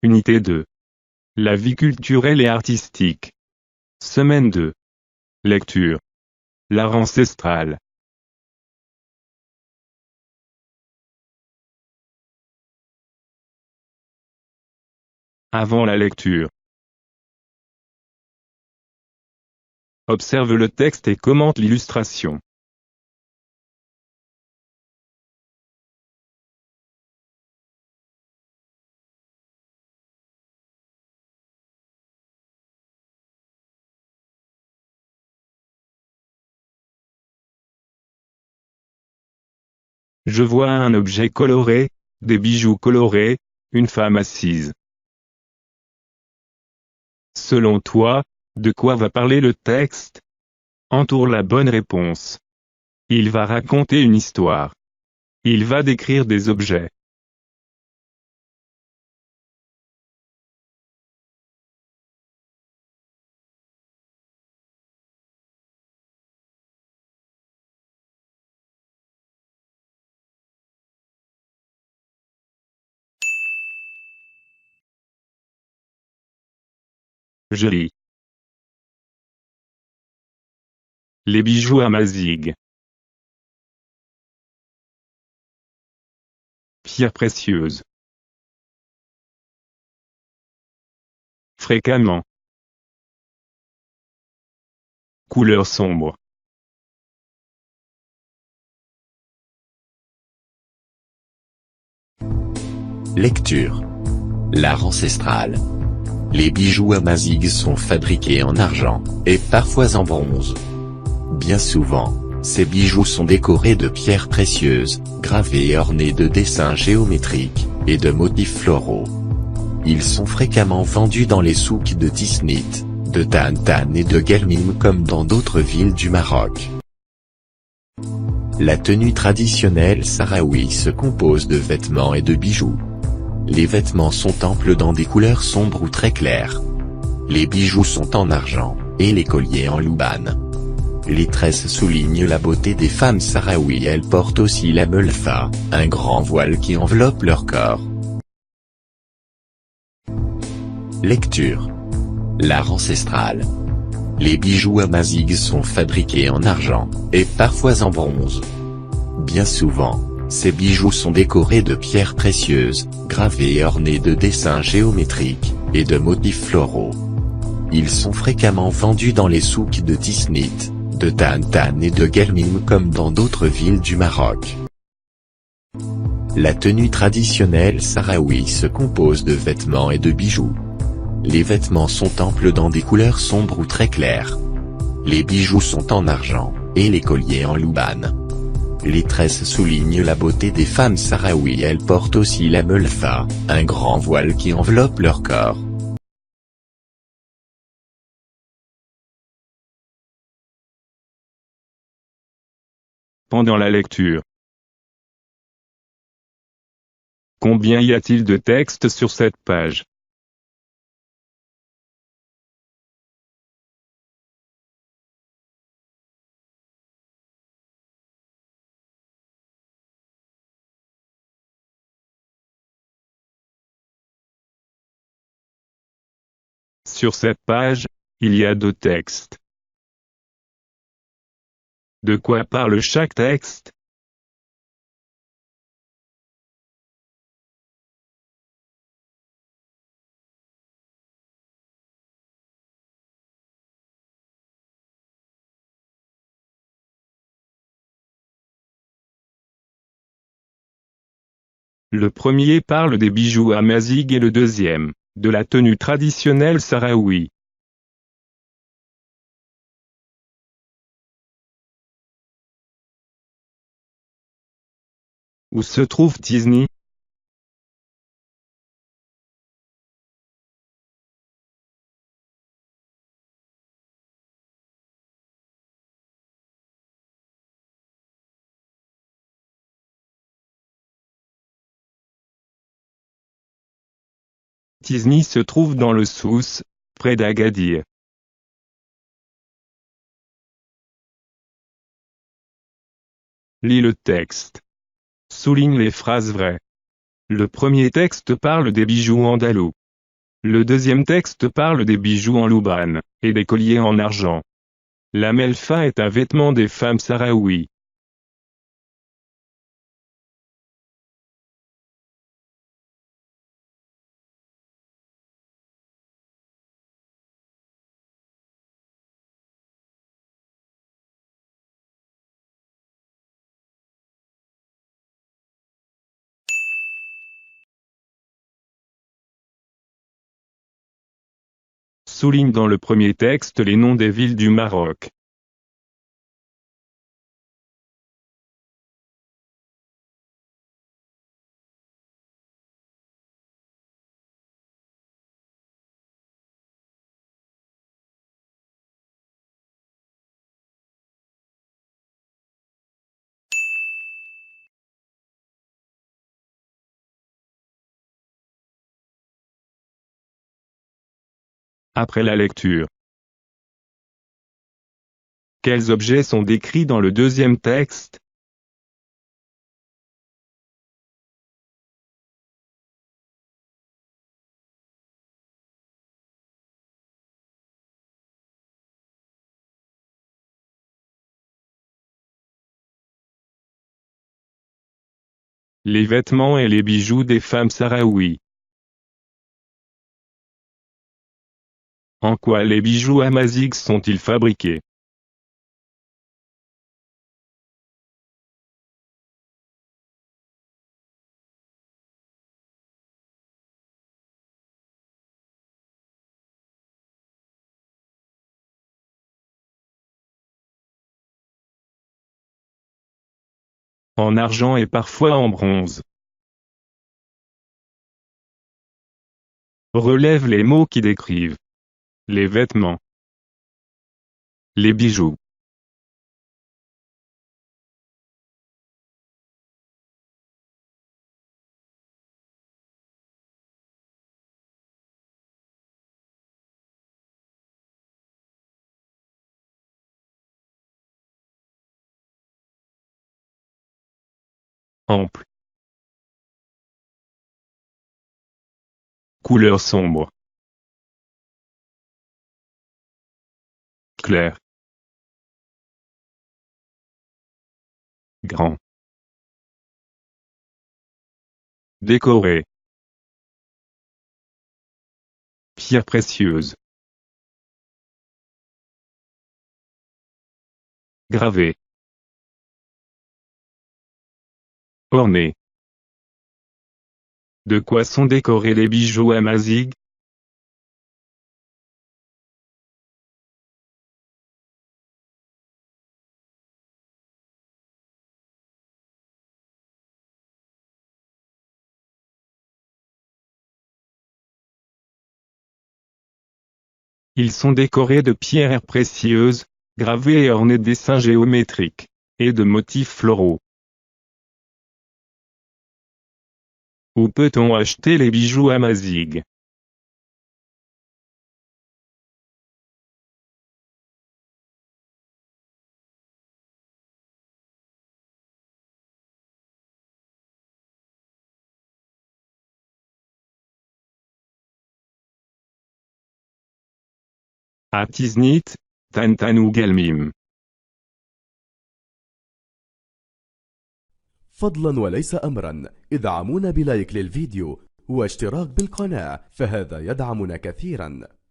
Unité 2. La vie culturelle et artistique. Semaine 2. Lecture. L'art ancestral. Avant la lecture. Observe le texte et commente l'illustration. Je vois un objet coloré, des bijoux colorés, une femme assise. Selon toi, de quoi va parler le texte? Entoure la bonne réponse. Il va raconter une histoire. Il va décrire des objets. Je lis. Les bijoux Amazigh. Pierres précieuses. Fréquemment. Couleur sombre. Lecture. L'art ancestral. Les bijoux Amazigh sont fabriqués en argent, et parfois en bronze. Bien souvent, ces bijoux sont décorés de pierres précieuses, gravées et ornés de dessins géométriques, et de motifs floraux. Ils sont fréquemment vendus dans les souks de Tiznit, de Taantan et de Guelmim comme dans d'autres villes du Maroc. La tenue traditionnelle sahraoui se compose de vêtements et de bijoux. Les vêtements sont amples dans des couleurs sombres ou très claires. Les bijoux sont en argent, et les colliers en louban. Les tresses soulignent la beauté des femmes sahraouies. Elles portent aussi la melfa, un grand voile qui enveloppe leur corps. Lecture. L'art ancestral. Les bijoux Amazigh sont fabriqués en argent, et parfois en bronze. Bien souvent, ces bijoux sont décorés de pierres précieuses, gravées et ornés de dessins géométriques, et de motifs floraux. Ils sont fréquemment vendus dans les souks de Tiznit, de Taantan et de Guelmim comme dans d'autres villes du Maroc. La tenue traditionnelle sahraoui se compose de vêtements et de bijoux. Les vêtements sont amples dans des couleurs sombres ou très claires. Les bijoux sont en argent, et les colliers en louban. Les tresses soulignent la beauté des femmes sahraouies. Elles portent aussi la melfa, un grand voile qui enveloppe leur corps. Pendant la lecture. Combien y a-t-il de texte sur cette page? Sur cette page, il y a 2 textes. De quoi parle chaque texte? Le premier parle des bijoux Amazigh et le deuxième, de la tenue traditionnelle sahraoui. Où se trouve Tiznit? Tiznit se trouve dans le Souss, près d'Agadir. Lis le texte. Souligne les phrases vraies. Le premier texte parle des bijoux andalous. Le deuxième texte parle des bijoux en loubane, et des colliers en argent. La melfa est un vêtement des femmes sahraouis. Souligne dans le premier texte les noms des villes du Maroc. Après la lecture. Quels objets sont décrits dans le deuxième texte? Les vêtements et les bijoux des femmes sahraouis. En quoi les bijoux amazighes sont-ils fabriqués? En argent et parfois en bronze. Relève les mots qui décrivent les vêtements, les bijoux, ample, couleur sombre, clair, grand, décoré, pierre précieuse, gravé, orné. De quoi sont décorés les bijoux amazighes? Ils sont décorés de pierres précieuses, gravées et ornées de dessins géométriques, et de motifs floraux. Où peut-on acheter les bijoux amazighes? À Tiznit, Tantan ou Galmim. فضلا وليس أمرا ادعمونا بلايك للفيديو واشتراك بالقناة، فهذا يدعمنا كثيرا.